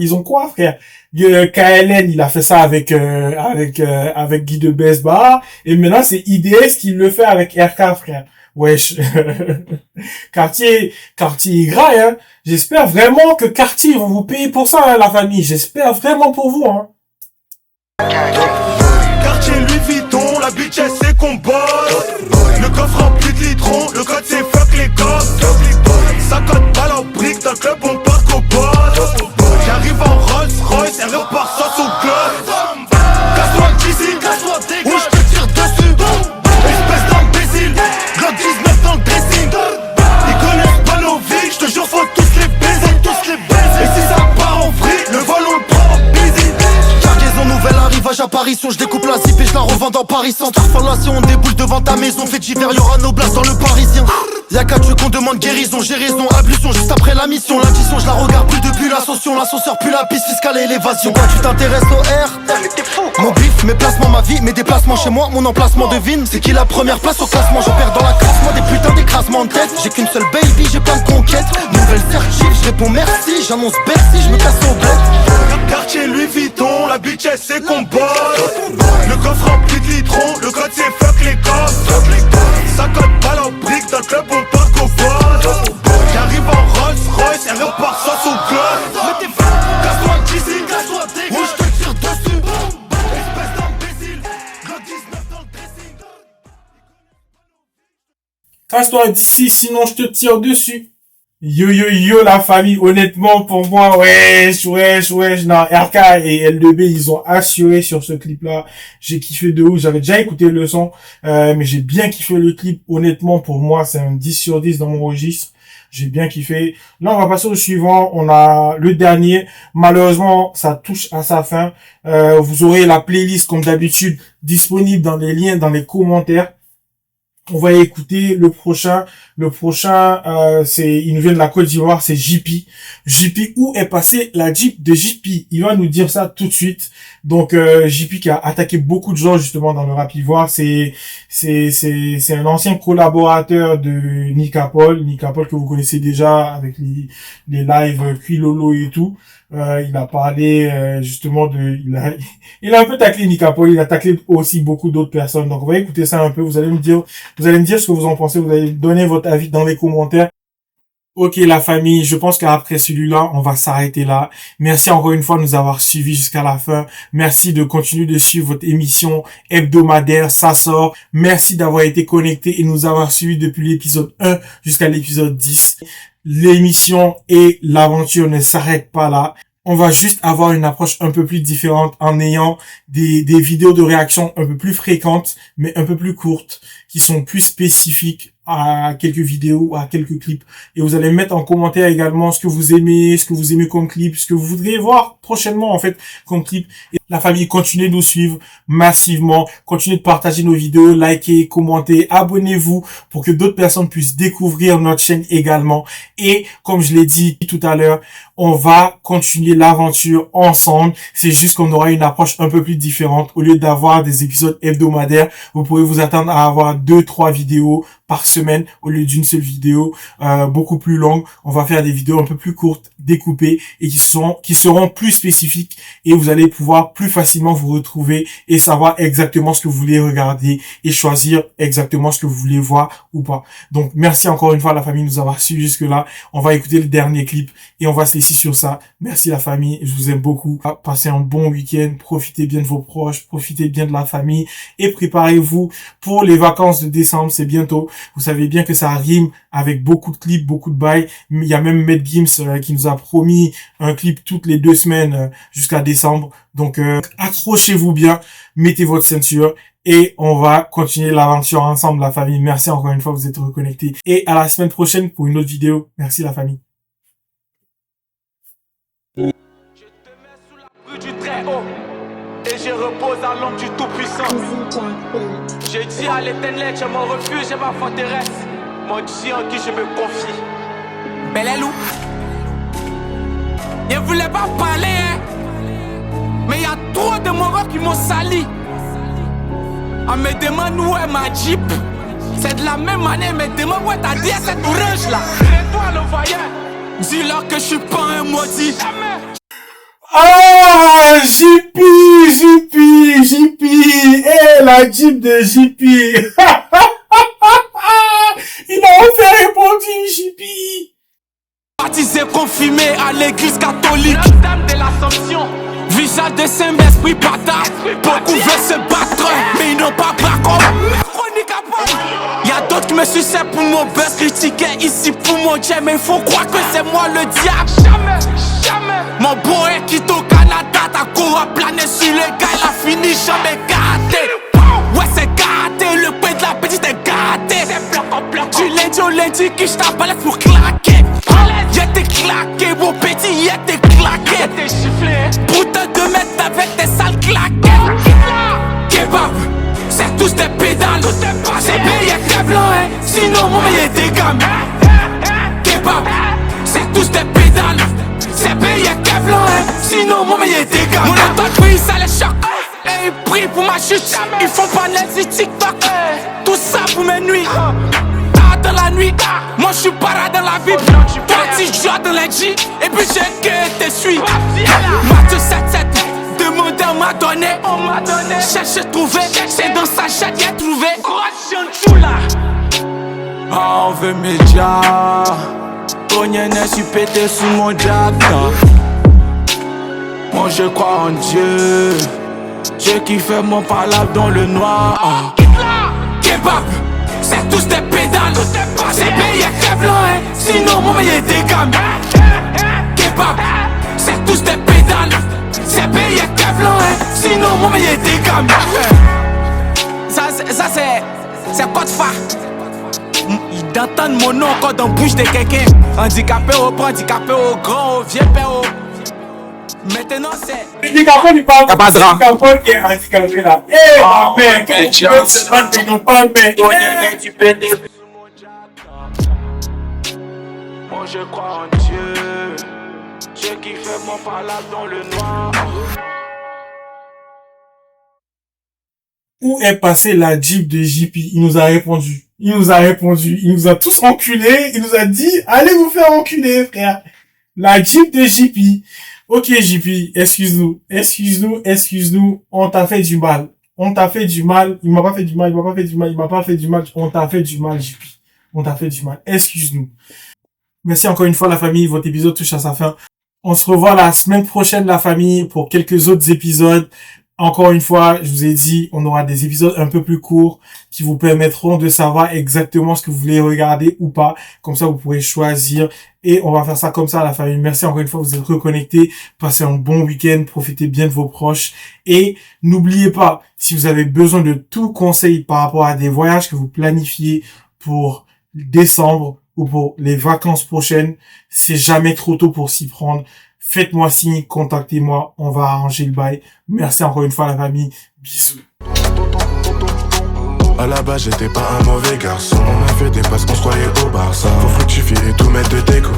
frère? KLN, il a fait ça avec Guy de Besbar, et maintenant c'est IDS qui le fait avec RK, frère. Wesh. Cartier est gras, hein. J'espère vraiment que Cartier vont vous payer pour ça, hein, la famille. J'espère vraiment pour vous, hein. Quartier Louis Vuitton, la bitch elle sait qu'on bosse. Le coffre rempli de litrons, le code c'est fuck les gosses. 50 balles en briques, dans le club on part qu'au boss. J'arrive en Rolls Royce, elle repart sans son club. Casse-toi d'ici, ou je te tire dessus. Espèce d'imbécile, Glock 19 dans le dressing. Ils connaissent pas nos vies, je te jure faut tous les baiser. Et si ça part en vrille, le vol on le prend en busy. Cargaison nouvel arrivage apparition, je découpe la zip et je la revends dans Paris Centre. Fondation, on déboule devant ta maison, fait d'hiver, y'aura nos places dans le Parisien. Y'a qu'à Dieu qu'on demande guérison, j'ai raison, ablution juste après la mission. L'addition, je la regarde plus depuis l'ascension, l'ascenseur plus la piste fiscale et l'évasion. Quoi, tu t'intéresses au R? Mon bif, mes placements, ma vie, mes déplacements chez moi, mon emplacement devine. C'est qui la première place au classement? Je perds dans la classe, moi des putains d'écrasements de tête. J'ai qu'une seule baby, j'ai plein de conquêtes. Nouvelle certif, je réponds merci, j'annonce Bercy, je me casse au bled. Quartier Louis Vuitton, la bitch elle sait qu'on bosse. Le coffre rempli de litrons, le code c'est fuck les gosses. 50 balles en briques, dans le club on part qu'au boss. J'arrive en Rolls Royce, elle repart sans son club. Mais t'es fou, casse-toi d'ici, casse-toi d'ici, ou je te tire dessus. Espèce d'imbécile, Glock 19 dans le dressing. Casse-toi d'ici, sinon je te tire dessus. Yo la famille, honnêtement pour moi, wesh, non, RK et L2B ils ont assuré sur ce clip là, j'ai kiffé de ouf, j'avais déjà écouté le son, mais j'ai bien kiffé le clip, honnêtement pour moi c'est un 10 sur 10 dans mon registre, j'ai bien kiffé. Là on va passer au suivant, on a le dernier, malheureusement ça touche à sa fin, vous aurez la playlist comme d'habitude disponible dans les liens dans les commentaires. On va écouter le prochain, il nous vient de la Côte d'Ivoire, c'est JP. JP, où est passé la Jeep de JP? Il va nous dire ça tout de suite. Donc, JP qui a attaqué beaucoup de gens, justement, dans le rap ivoire. C'est un ancien collaborateur de Nicapol que vous connaissez déjà avec les lives Quilolo et tout. Il a parlé, justement il a un peu taclé Nicapol, il a taclé aussi beaucoup d'autres personnes. Donc, on va écouter ça un peu. Vous allez me dire ce que vous en pensez. Vous allez donner votre avis dans les commentaires. Ok, la famille, je pense qu'après celui-là, on va s'arrêter là. Merci encore une fois de nous avoir suivis jusqu'à la fin. Merci de continuer de suivre votre émission hebdomadaire, ça sort. Merci d'avoir été connecté et nous avoir suivis depuis l'épisode 1 jusqu'à l'épisode 10. L'émission et l'aventure ne s'arrêtent pas là. On va juste avoir une approche un peu plus différente en ayant des vidéos de réaction un peu plus fréquentes, mais un peu plus courtes, qui sont plus spécifiques à quelques vidéos, à quelques clips. Et vous allez mettre en commentaire également ce que vous aimez comme clip, ce que vous voudriez voir prochainement, en fait, comme clip. Et la famille, continuez de nous suivre massivement. Continuez de partager nos vidéos, likez, commentez, abonnez-vous pour que d'autres personnes puissent découvrir notre chaîne également. Et comme je l'ai dit tout à l'heure, on va continuer l'aventure ensemble. C'est juste qu'on aura une approche un peu plus différente. Au lieu d'avoir des épisodes hebdomadaires, vous pouvez vous attendre à avoir 2-3 vidéos par semaine au lieu d'une seule vidéo, beaucoup plus longue. On va faire des vidéos un peu plus courtes, découpées et qui seront plus spécifiques, et vous allez pouvoir plus facilement vous retrouver et savoir exactement ce que vous voulez regarder et choisir exactement ce que vous voulez voir ou pas. Donc merci encore une fois la famille de nous avoir suivis jusque là. On va écouter le dernier clip et on va se laisser sur ça. Merci la famille, je vous aime beaucoup. Passez un bon week-end, profitez bien de vos proches, profitez bien de la famille et préparez-vous pour les vacances de décembre, c'est bientôt. Vous savez bien que ça rime avec beaucoup de clips, beaucoup de bails. Il y a même Matt Gims qui nous a promis un clip toutes les 2 semaines jusqu'à décembre. Donc accrochez-vous bien, mettez votre ceinture et on va continuer l'aventure ensemble la famille. Merci encore une fois, vous êtes reconnectés. Et à la semaine prochaine pour une autre vidéo. Merci la famille. Du très haut et je repose à l'ombre du Tout-Puissant. J'ai dit à l'éternel, tu es mon refuge et ma forteresse, mon Dieu en qui je me confie. Belelou, je voulais pas parler, hein, mais y a trop de morts qui m'ont sali. On me demande où est ma Jeep. C'est de la même année, mais demande où est ta DS cette orange là. Crée-toi le voyant. Dis-leur que je suis pas un maudit. Ah, JP, la Jeep de JP. Il a enfin répondu, JP. Baptisé, confirmé à l'église catholique. Notre-Dame de l'Assomption. Visage de Saint-Esprit bâtard. Beaucoup veulent se battre, mais ils n'ont pas comme chronique à part. Y'a d'autres qui me sucent pour mon buzz, critiquaient ici pour mon Dieu, mais il faut croire que c'est moi le diable. Jamais. Mon boy quitte au Canada, ta cour a plané sur le gars, il a fini jamais gâté. Ouais, c'est gâté, le pain de la petite est gâté. Du lundi au lundi, qui j't'appelle pour claquer. Y'étais claqué, mon petit, y'étais claqué. T'es chifflé. Putain de mettre avec tes sales claquettes. Kebab, c'est tous des pédales. C'est payé que blanc, hein. Sinon mon meilleur des gammes. Kebab, c'est tous des pédales. C'est payé que blanc, hein. Sinon mon meilleur des gammes. Mon entreprise, ça les choque. Et ils prient pour ma chute. Ils font pas net sur TikTok. Tout ça pour mes nuits. Dans la nuit, moi je suis parade dans la vie. Toi tu joues dans la G. Et puis j'ai que te suis. Mathieu 7-7, demandé on m'a donné. Cherche trouvé, c'est dans sa chatte qu'il a trouvé. On veut média. Cogné n'est su péter sous mon jack. Moi je crois en Dieu. Dieu qui fait mon palabre dans le noir. Kebab, c'est tous des pédales. C'est payé que blanc, hein. Sinon mon meilleur des gammes. Kebab, c'est tous des pédales. C'est payé que blanc, hein. Sinon mon meilleur des gammes. Ça c'est quoi de fa? D'entendre mon nom encore dans la bouche de quelqu'un. Handicapé au grand, handicapé au grand, au vieux père au... Maintenant c'est... Handicapé du pas. Handicapé qui est handicapé là. Eh, ma mère, quelle chance. Ils n'ont pas le mec. Moi je crois en Dieu. Dieu qui fait mon palabre dans le noir. Où est passée la Jeep de JP? Il nous a répondu. Il nous a tous enculés. Il nous a dit, allez vous faire enculer, frère. La Jeep de JP. Ok, JP, excuse-nous. On t'a fait du mal. Il m'a pas fait du mal. On t'a fait du mal, JP. On t'a fait du mal. Excuse-nous. Merci encore une fois, la famille. Votre épisode touche à sa fin. On se revoit la semaine prochaine, la famille, pour quelques autres épisodes. Encore une fois, je vous ai dit, on aura des épisodes un peu plus courts qui vous permettront de savoir exactement ce que vous voulez regarder ou pas. Comme ça, vous pourrez choisir et on va faire ça comme ça, la famille. Merci encore une fois, vous êtes reconnectés. Passez un bon week-end, profitez bien de vos proches et n'oubliez pas, si vous avez besoin de tout conseil par rapport à des voyages que vous planifiez pour décembre ou pour les vacances prochaines. C'est jamais trop tôt pour s'y prendre. Faites-moi signe, contactez-moi, on va arranger le bail. Merci encore une fois la famille. Bisous. À la base j'étais pas un mauvais garçon. On a fait des passes qu'on se croyait au Barça. Faut fructifier et tout mettre de déco.